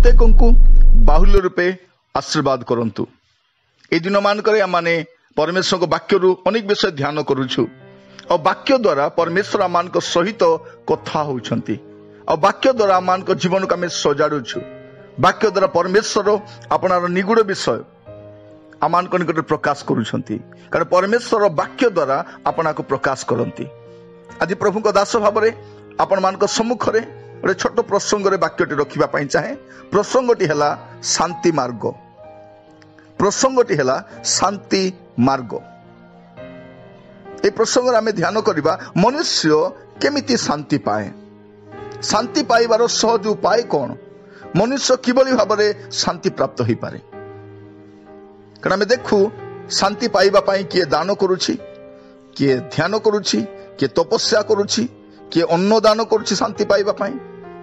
प्रत्येक को बाहुल्य रूपे आशीर्वाद करंतु। ए दिन मानक आमे परमेश्वर को वाक्य अनेक विषय ध्यान करुछु और वाक्य द्वारा परमेश्वर आम सहित कथा होउछंती और वाक्य द्वारा आम जीवन को आम सजाड़ुछु। वाक्य द्वारा परमेश्वर आपनार निगूढ़ विषय आम निकट प्रकाश करुछंती, कारण परमेश्वर वाक्य द्वारा आपना को प्रकाश करती। आज प्रभु को दास भाव में आपण मान सम्मुख में गोटे छोट प्रसंग वाक्यटी रखापी चाहे। प्रसंगटी है शांति मार्ग। प्रसंगटी है शांति मार्ग। ए प्रसंग आम ध्यान करवा मनुष्य केमिति शांति पाए, शांति पाइबार सहज उपाय कौन, मनुष्य किभली भाव में शांति प्राप्त हो पारे। कारण आम देखु शांति पाइबा पाई किए दान करुछि, किए ध्यान करुछि, किए तपस्या करुछि, किए अन्न दान करुछि शांति पाइबा पाई,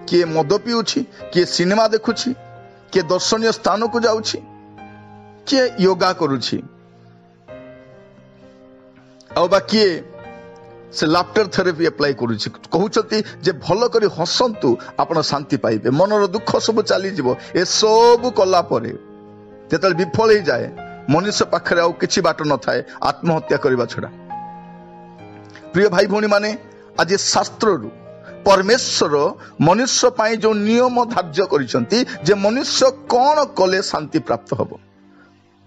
किए मद पिउछि, किए सिनेमा देखुछि, किए दर्शनीय स्थान को जाउछि, किए योगा करुछि, आ बा किए से लाफ्टर थेरेपी अप्लाई करुछि। कहउछथि जे भलो करी हसंतु आपण शांति पाइबे, मनर दुख सब चली जिवो। ए सब कला परे जेतल विफल ही जाए मनुष्य पाखरे आउ किछि बाट न थाए आत्महत्या करबा छडा। प्रिय भाई भौणी माने आज शास्त्र परमेश्वर मनुष्य पाई जो नियम धार्य करिसंती जे मनुष्य कौन कले शांति प्राप्त हबो,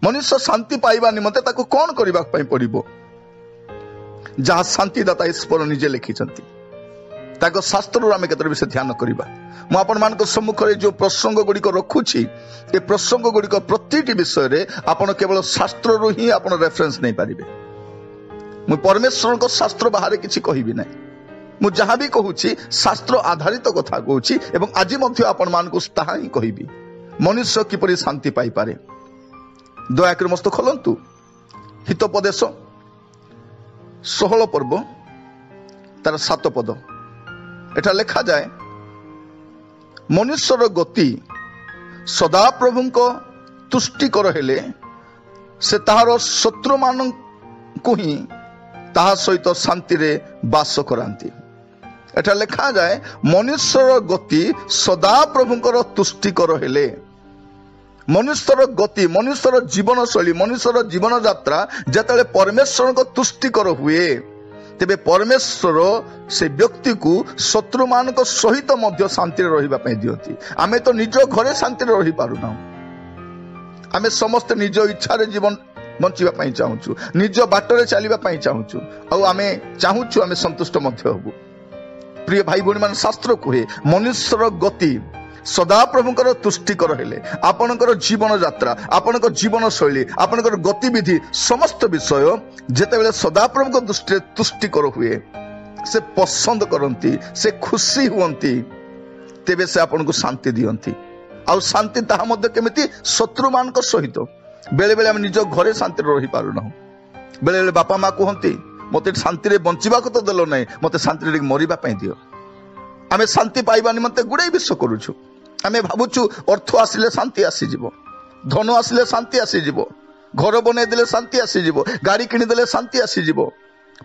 मनुष्य शांति पाइबा निमते ताको कौन करबा पई पड़िबो, जहाँ शांतिदाता ईश्वर निजे लिखिछंती ताको शास्त्र आम केते विषय ध्यान करबा। मु आपण मान सम्मुख में जो प्रसंग गुड़िक रखुछि ए प्रसंग गुड़िक प्रति विषय रे आपण केवल शास्त्र रु ही आपण रेफरेंस नहीं पारिबे। मु परमेश्वर को शास्त्र बाहर किछि कहिबि नै, मु जहाँ भी कहूछि शास्त्र आधारित कथा कहूछि एवं आज मध्य आपण मान को ताहा ही कहिबि। मनुष्य किपरि शांति पाई पारे, दयाकर मस्त खोलंतु हितोपदेश 16 पर्व तार 7 पद। एटा लिखा जाए मनुष्यर गति सदा प्रभु को तुष्टिकर हेले से ताहार शत्रु मान को ही ताहा सहित शांति रे वास करांती। एटा लिखा जाए मनुष्यर गति सदा प्रभुंकर तुष्टिकर हेले। मनुष्यर गति, मनुष्यर जीवन शैली, मनुष्यर जीवन यात्रा जेतेबेले परमेश्वर को तुष्टिकर हुए तेबे परमेश्वर से व्यक्ति को शत्रु मान सहित मध्य शांति रहिबा पई दियंती। आमे तो निज घरे शांति रहि पारुना, आमे समस्त निज इच्छा रे जीवन बंचिबा पई चाहूछु, निज बाटरे चलिबा पई चाहूछु, आ आमे चाहूछु आमे संतुष्ट मध्य होबु। प्रिय भाई भौणी मान शास्त्र कहे मनुष्यर गति सदा प्रभुकर तुष्टिकर हेले आपणकर जीवन यात्रा, आपणकर जीवन शैली, आपणकर गतिविधि समस्त विषय जेतेबेले सदा प्रभु दृष्टि तुष्टिकर हुए, से पसंद करती, से खुशी हुंती, तेबे से आपन को शांति दियंती। आ शांति ताहा मध्य केमिति शत्रु मान सहित। बेले बेले हम निज घरे शांति रहि पारुना, बेले बेले बापा माँ कहती मते शांति रे बंचिबा को तो देलो नै, मते शांति रे मरिबा पई दियो। आमे शांति पाइबा निमंते गुडे विश्व करूछु। आमे भाबुछु अर्थ आसिले शांति आसी जिवो, धन आसिले शांति आसी जिवो, घर बने देले शांति आसी जिवो, गाड़ी किनि देले शांति आसी जिवो,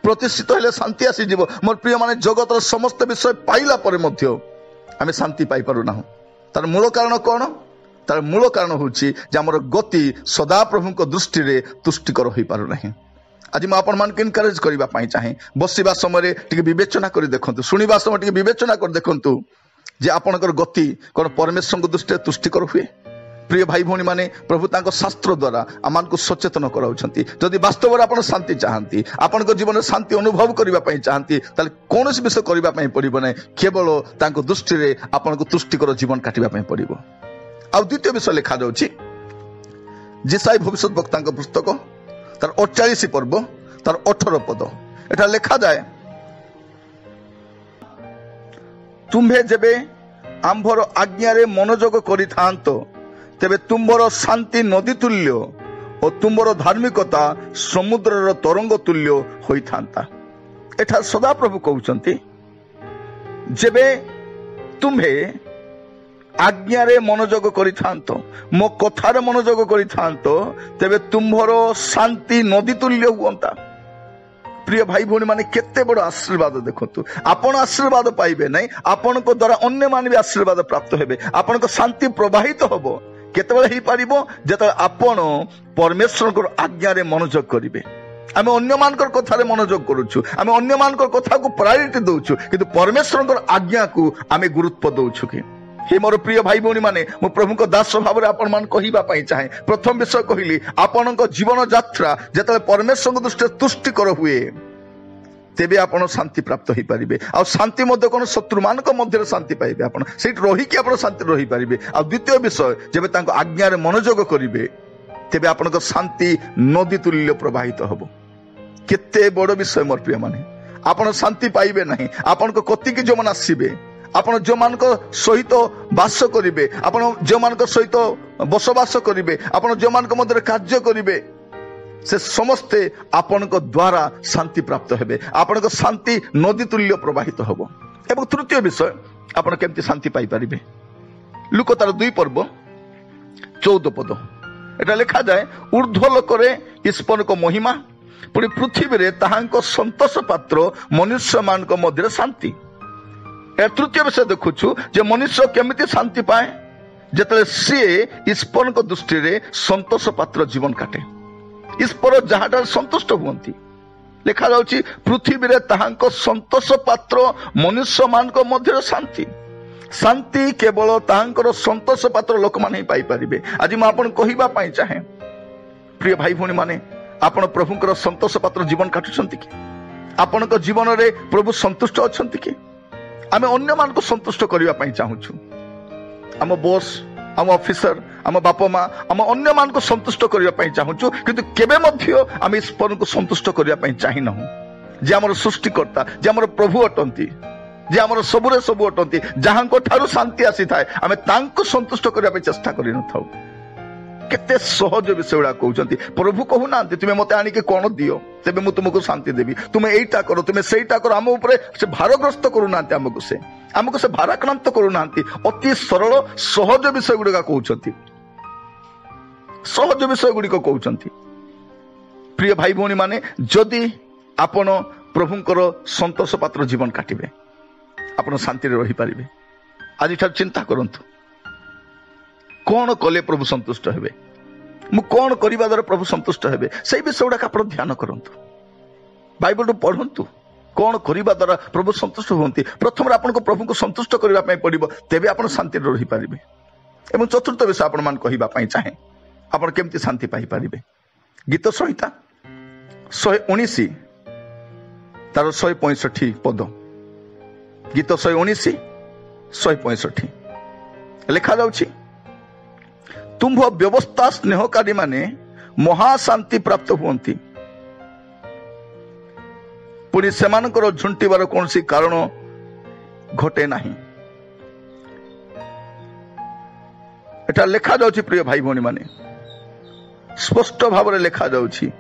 प्रतिष्ठित हेले शांति आसी जिवो। मोर प्रिय माने जगतर समस्त विषय पाइला परे मध्य आमे शांति पाई पारु ना। तार मूल कारण कौन? तार मूल कारण होछि जे हमर गति सदा प्रभु को दृष्टि रे तुष्टिकर होई पारु नाही। आज मैं आपण मान इनकरेज करबा पई चाहे बसिबा समय टिके विवेचना करि देखंतु, सुनिबा समय टिके विवेचना कर देखंतु जे आपणकर गति कोन परमेश्वर को दृष्टि तुष्टिकर हुए। प्रिय भाई भौणी माने प्रभु तांको शास्त्र द्वारा आमान को सचेतन कराउछंती। जदि वास्तव में आपण शांति चाहंती, आपण को जीवन शांति अनुभव करबा पई चाहंती, ताले कोनोसी विषय करबा पई पड़िबो नै, केवल तांको दृष्टि रे आपण को तुष्टिकर जीवन काटिबा पई पड़िबो। आ द्वितीय विषय लिखा जाउछि जेसाई भविष्यत वक्तांको पुस्तक तार 48 पर्व तार 18 पद। एटा लिखा जाए तुम्भे जेबे आंभर आज्ञा रे मनोयोग करिथांत तेबे तुम्बर शांति नदी तुल्य और तुम्बर धार्मिकता समुद्रर तरंग तुल्य होइथांता। एठा सदा प्रभु कहउचंती जेबे तुम्भे आज्ञा रे मनोयोग करिथांत, मो कथार मनोयोग करिथांत तेबे तुम्भर शांति नदी तुल्य हुअंता। प्रिय भाई भौणी माने केते बड़ आशीर्वाद देखंतु आपण आशीर्वाद पाइबे नहीं आपण को द्वारा अन्य मान भी आशीर्वाद प्राप्त हेबे आपण को शांति प्रवाहित होबो केतेबेले ही पारिबो जेते आपण परमेश्वर को आज्ञा रे मनोयोग करिवे आमे अन्य मानकर कथा रे मनोयोग करूछु आमे अन्य मानकर कथा को प्रायोरिटी दउछु किंतु परमेश्वर को आज्ञा को आमे गुरुत्व दउछु कि हे मोर प्रिय भाई भौणी माने मु प्रभु को दास भाव आपण मान कहिबा पई चाहे प्रथम विषय कहिली आपण को जीवन यात्रा जेते परमेश्वर को दृष्टि तुष्टिकर हुए तेबे आपण शांति प्राप्त हो पारे आ शांति मध्य कौन शत्रु मान मध्य शांति पाइबे आपण सेठ रहीकि आपण शांति रही पारे आ द्वितीय विषय जेबे तांको आज्ञा रे मनोयोग करिवे तेबे आपण को शांति नदी तुल्य प्रवाहित हबो केते बड़ विषय मोर प्रिय माने आपण शांति पाइबे नहीं आपण को कति कि जो मन आसीबे आपण जो मान सहित बास करिवे आपण जो मान सहित बसवास करिवे आपण जो मान मध्य कार्य करिवे से समस्ते आपण द्वारा शांति प्राप्त हेबे आपण शांति नदी तुल्य प्रवाहित हबो एवं तृतीय विषय आपण केमती शांति पाई परिबे लुक तार 2 पर्व 14 पद एटा लिखा जाए ऊर्ध्व लोकरे ईश्वर को महिमा पुणी पृथ्वी रे ताहांको संतोष पात्र मनुष्य मान मध्य शांति तृतीय विषय देखुछु जे मनुष्य केमिति शांति पाए जेतले सी ईश्वर को दृष्टि रे संतोष पात्र जीवन काटे ईश्वर जहां संतुष्ट हुंती लिखा जाउची पृथ्वी रे ताहांको संतोष पात्र मनुष्य मान मध्य शांति शांति केवल ताहांकर संतोष पात्र लोक माने पाई परिबे आज म आपन कहिबा पई चाहे प्रिय भाई भौणी माने आपण प्रभुंकर संतोष पात्र जीवन काटुछंती कि आपण को जीवन रे प्रभु संतुष्ट अछंती कि आमे अन्य मान को संतुष्ट करिवा पई चाहूछु आम बॉस आम ऑफिसर आम बापा माँ आम अन्य मान को संतुष्ट करिवा पई चाहूछु किंतु केबे मध्य आमे ईश्वर को संतुष्ट करिवा पई चाहि नहु जे हमर सृष्टिकर्ता जे हमर प्रभु अटंती जे हमर सबुरे सबु अटंती जहां को ठारू शांति आसी थाए आमे तांको संतुष्ट करिवा पई चेष्टा करि न थाउ केते सहज विषय गुड़ा कहते प्रभु कहूना तुम्हें मत आनिके कौन दियो तेबे मु तुमको शांति देवी तुम्हें एटा करो तुम्हें सेटा करो आम उपरे से भारग्रस्त करूना आमको से भाराक्रांत करूना अति सरल सहज विषय गुड़ा कहते सहज विषय गुड़िक कहते प्रिय भाई भौणी माने जदि आपण प्रभुंकर संतोष पात्र जीवन काटिबे आपण शांति रही पारिबे आज चिंता करंतु कौन कले प्रभु संतुष्ट हेबे मु कौन करिबा द्वारा प्रभु संतुष्ट हेबे सेही विषय गुड़ा आपण ध्यान करंतु बाइबल पढ़ंतु कौन करिबा द्वारा प्रभु संतुष्ट होंती प्रथम आपण को प्रभु को संतुष्ट करिबा पई पड़िबो तेबे आपण शांति रही पारिबे एवं चतुर्थ विषय आपण मान कहिबा पई चाहे आपण केमती शांति पाई पारिबे गीत संहिता 119 तार 165 पद गीत 119 165 लिखा जाउछि तुम्भ व्यवस्था स्नेहकारी माने महाशांति प्राप्त हुंती पुणी सेमानकर झुंटिबार कौन सी कारण घटे नहीं एटा लेखा जाउछि प्रिय भाई भौणी माने स्पष्ट भाव लेखा जाउछि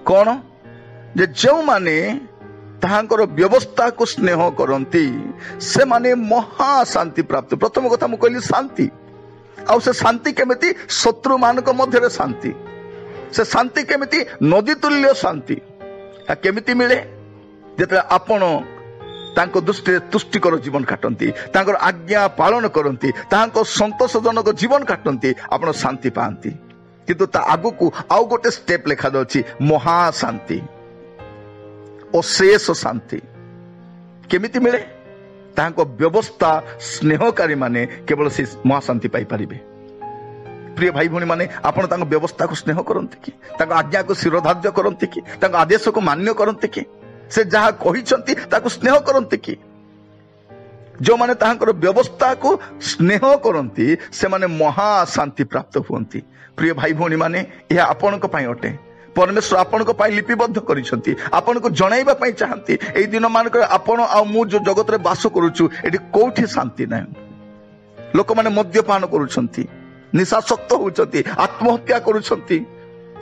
कौन जे जो माने ताहांकर व्यवस्था को स्नेह करंती से माने महाशांति प्राप्त प्रथम कथा मु कहली शांति आउ से शांति केमिति शत्रु मानक मध्य शांति से शांति केमिति नदी तुल्य शांति केमिति मिले जेते आपण तांको दृष्टि तुष्टिकर जीवन काटंती तांकर आज्ञा पालन करंती तांको संतोषजनक जीवन काटंती आपण शांति पांती किंतु ता आगु को आउ गोटे स्टेप लेखा दउछि महाशांति अशेष शांति केमिति मिले तांको व्यवस्था स्नेहकारी माने केवल से महाशांति पाई परिबे प्रिय भाई भौणी माने आपण तांको व्यवस्था को स्नेह करंती कि तांको आज्ञा को शिरोधार्य करंती कि तांको आदेश को मान्य करंती कि से जहा कहिसंती ताको स्नेह करंती कि जो माने तांकर व्यवस्था को स्नेह करंती से माने महाशांति प्राप्त हुंती प्रिय भाई भौणी माने यह आपण को पई अटे परमेश्वर आपण को पाई लिपिबद्ध करिसंती आपण को जणाइबा पई चाहंती एई दिन मानकर आपण आ मु जो जगत रे वास करूछु एठी कोठी शांति नै लोक माने मद्यपान करूछंती निशासक्त होउछंती आत्महत्या करूछंती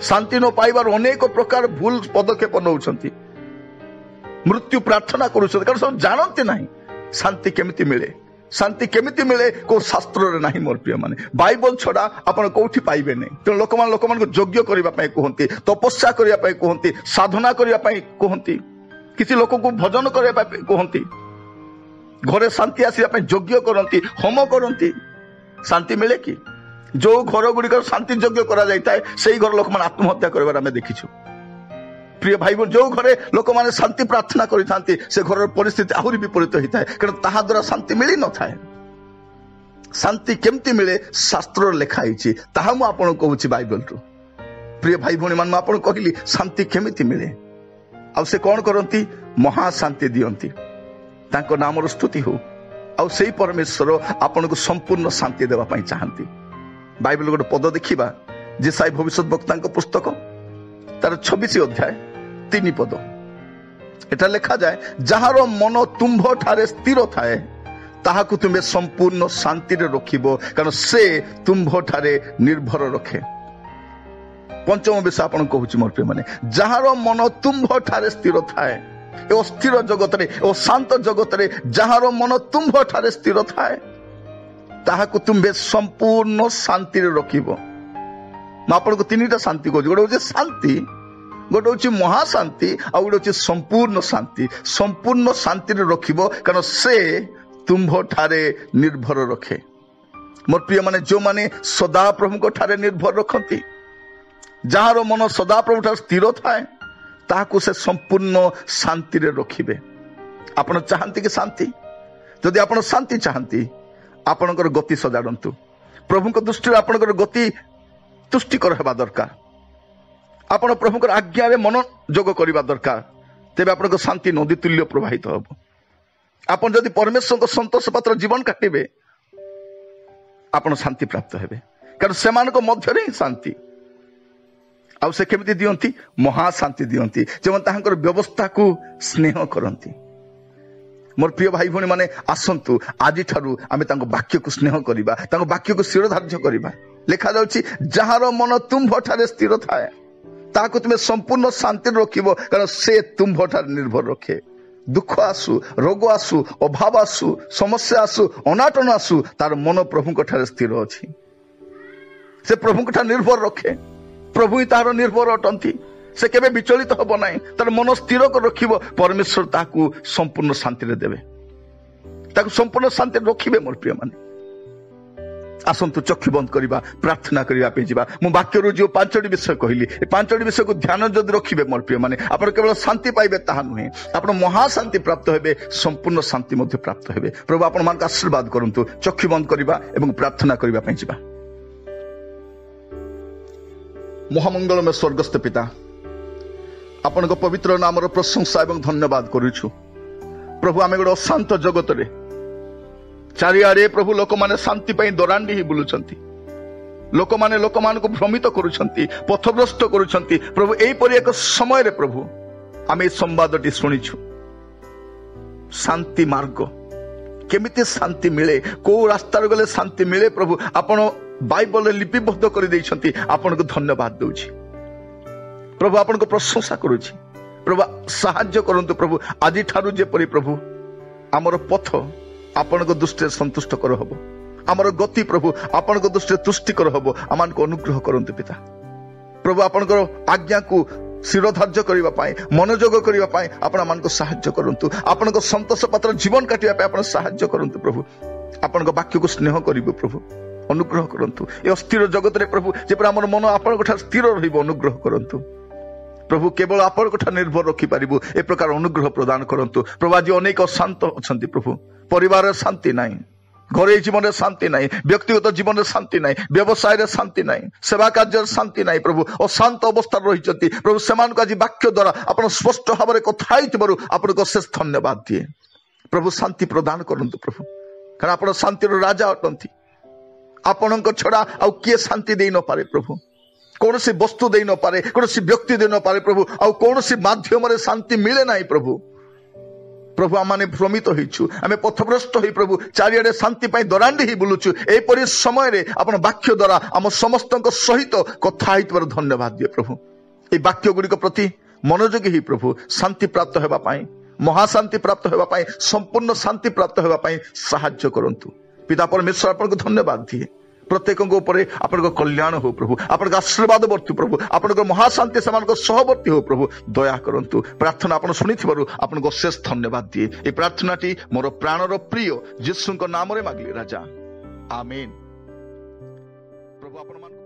शांति न पाइबार अनेक प्रकार भूल पदक्षेप नउछंती मृत्यु प्रार्थना करूछंती कारण सब जानते नहीं शांति केमिति मिले शांति केमिति मिले को शास्त्र रे नाही मोर प्रिय माने बाइबल छडा आपण कोठी पाइबे नै त लोक मान को योग्य करिवा पई कहंती तपस्या करिवा पई कहंती साधना करिवा पई कहंती किछि लोक को भजन करिवा पई कहंती घरे शांति आसिया पई योग्य करंती होम करंती शांति मिले कि जो घर गुडी शांति योग्य करा जायताय सेही घर लोक मान आत्महत्या करबार हमें देखिछु प्रिय भाई बोल जो घरे लोक माने शांति प्रार्थना करिथांती से घर परिस्थिति आहुरी विपरीत होता है कारण ताहा द्वारा शांति मिली न थाए शांति केमती मिले शास्त्र लिखाई ताहा मु आपन कहूची बाइबल रु प्रिय भाई भणी मान आपन कहली शांति केमिति मिले आ से कोन करंती महा शांति दियंती तांको नाम स्तुति हो आ सेही परमेश्वर आपन को संपूर्ण शांति देवा पई चाहंती बाइबल गोटे पद देखिबा जेसाई भविष्यत वक्तांको पुस्तक तार 26 अध्याय 3 पद एटा लिखा जाए जहार मन तुम्भ ठारे स्थिर थाए ताहाकु तुमे संपूर्ण शांति रे रखिबो कारण से तुम्भ ठारे निर्भर रखे पंचम विषय आपण कहूची मोर प्रिय माने जहार मन तुम्भ ठारे स्थिर थाए ए अस्थिर जगत रे ओ शांत जगत रे जहार मन तुम्भ ठारे स्थिर थाए ताहाकु तुमे संपूर्ण शांति रे रखिबो आपन को तीनटा शांति कहूँ गोटे हूँ शांति गोटे हूँ महाशांति आ गोटे हूँ संपूर्ण शांति रखिबो कारण से तुम्भ ठारे निर्भर रखे मोर प्रिय माने जो माने सदा प्रभु को ठारे निर्भर रखती जार मन सदा प्रभु ठारे स्थिर थाए ताहाकु से संपूर्ण शांति रे रखिबे आपण चाहती कि शांति जदि आपण शांति चाहती आपणकर गति सजाड़ंतु प्रभु को दृष्टि आपणकर गति तुष्टिकर हेबा दरकार आपण प्रभुकर आज्ञा रे मन जोग करिबा दरकार तेबे आपनको शांति नदी तुल्य प्रवाहित हबो आपण जदि परमेश्वर को संतोष पात्र जीवन काटिबे आपण शांति प्राप्त हेबे कारण सेमान को मध्य रे शांति आ से केमिति दियंती महा शांति दियंती जेमन ताहांकर व्यवस्था को स्नेह करंती मोर प्रिय भाई भणी माने आसंतु आजि ठारू आमे तांको वाक्य को स्नेह करिबा तांको वाक्य को शिरोधार्य करिबा लिखा जाउची जहार मन तुम्भ ठारे स्थिर थाए ताको तुमे संपूर्ण शांति रखिबो कारण से तुम्भ ठारे निर्भर रखे दुख आसु रोग आसु अभाव आसु समस्या आसु अनाटन आसु तार मन प्रभु को ठारे स्थिर अछि से प्रभु को ठारे निर्भर रखे प्रभु ही तार निर्भर अटंती से केबे विचलित हबो नाही तार मन स्थिर कर रखिबो परमेश्वर ताकू संपूर्ण शांति रे देबे ताकू संपूर्ण शांति रखिबे मोर प्रिय माने आसंतु चक्षु बंद करिबा प्रार्थना करिबा पे जिबा मु वाक्य रो जो पांचटी विषय कहली ए पांचटी विषय को ध्यान जदि रखिबे मोर प्रिय माने आपण केवल शांति पाइबे ताहा नुहे आपण महा शांति प्राप्त हेबे संपूर्ण शांति मध्ये प्राप्त हेबे प्रभु आपण मान का आशीर्वाद करंतु चक्षु बंद करिबा एवं प्रार्थना करिबा पे जिबा महामंगलमय स्वर्गस्थ पिता आपण को पवित्र नाम रो प्रशंसा एवं धन्यवाद करूछु प्रभु आमे गोटे अशांत जगत रे चारिआडे प्रभु लोक माने शांति पाई दरांडी ही बुलुचंती लोक माने लोक मान को भ्रमित करूछंती पथभ्रष्ट करूछंती प्रभु एई परि एक समय रे प्रभु आमे संवादटी सुनिछु शांति मार्ग केमिति शांति मिले को रास्ता रे गले शांति मिले प्रभु आपण बाइबल लिपिबद्ध कर दैछंती आपण को धन्यवाद दउछि प्रभु आपण को प्रशंसा करूछि प्रभु सहाय्य करंतु प्रभु आदि ठारू जे परि प्रभु हमर पथ आपण को दृष्टि संतुष्ट कर हबो हमर गति प्रभु आपण को दृष्टि तुष्टि कर हबो आमान को अनुग्रह करंतु पिता प्रभु आपण को आज्ञा को शिरोधार्य करिबा पाए मनोयोग करिबा पाए आपण मान को सहाय्य करंतु आपण को संतोष पात्र जीवन काटिबा पाए आपण सहाय्य करंतु प्रभु आपण को वाक्य को स्नेह करिबो प्रभु अनुग्रह करंतु ए अस्थिर जगत रे प्रभु जे पर हमर मन आपण को स्थिर रहिबो अनुग्रह करंतु प्रभु केवल आपण को निर्भर रखि पारिबो ए प्रकार अनुग्रह प्रदान करंतु प्रभु आज अनेक अशांत अछंती प्रभु परिवार शांति नाही घरे जीवन शांति नाही व्यक्तिगत जीवन शांति नाही व्यवसाय रे शांति नाही सेवा कार्य शांति नाही प्रभु अशांत अवस्था रहिचंती प्रभु समान को आज वाक्य द्वारा आपण स्पष्ट भाबरे कथा हितबरु आपण को शेष धन्यवाद दिए प्रभु शांति प्रदान करंतु प्रभु कारण आपण शांति रो राजा अटंती आपण को छडा आ किए शांति देई न पारे प्रभु कौन सी वस्तु दे न पारे कौन सी व्यक्ति दे न पारे प्रभु आ कौन सी माध्यम रे शांति मिले नाही प्रभु प्रभु आमाने भ्रमित होइछु आमे पथभ्रष्ट होई प्रभु चारियाडे शांति पाई दरांडी ही बुलुछु ए परि समय रे आपण वाक्य द्वारा हम समस्तक सहित कथा हितबर धन्यवाद दिए प्रभु ए वाक्य गुडी को प्रति मनोयोगी ही प्रभु शांति प्राप्त हेबा पाई ମହାଶାନ୍ତି ପ୍ରାପ୍ତ ହେବା ପାଇଁ, ସମ୍ପୂର୍ଣ୍ଣ ଶାନ୍ତି ପ୍ରାପ୍ତ ହେବା ପାଇଁ ସାହାଯ୍ୟ କରନ୍ତୁ। ପିତା ପରମେଶ୍ୱର ଆପଣଙ୍କୁ ଧନ୍ୟବାଦ ଦିଏ। ପ୍ରତ୍ୟେକଙ୍କ ଉପରେ ଆପଣଙ୍କ କଲ୍ୟାଣ ହଉ ପ୍ରଭୁ, ଆପଣଙ୍କ ଆଶୀର୍ବାଦ ବର୍ତ୍ତୁ ପ୍ରଭୁ, ଆପଣଙ୍କ ମହାଶାନ୍ତି ସେମାନଙ୍କ ସହବର୍ତ୍ତୀ ହଉ ପ୍ରଭୁ, ଦୟା କରନ୍ତୁ। ପ୍ରାର୍ଥନା ଆପଣ ଶୁଣିଥିବାରୁ ଆପଣଙ୍କୁ ଅଶେଷ ଧନ୍ୟବାଦ ଦିଏ। এই ପ୍ରାର୍ଥନାଟି ମୋର ପ୍ରାଣର ପ୍ରିୟ ଯୀଶୁଙ୍କ ନାମରେ ମାଗିଲି ରାଜା, ଆମେନ୍। ପ୍ରଭୁ ଆପଣମାନଙ୍କୁ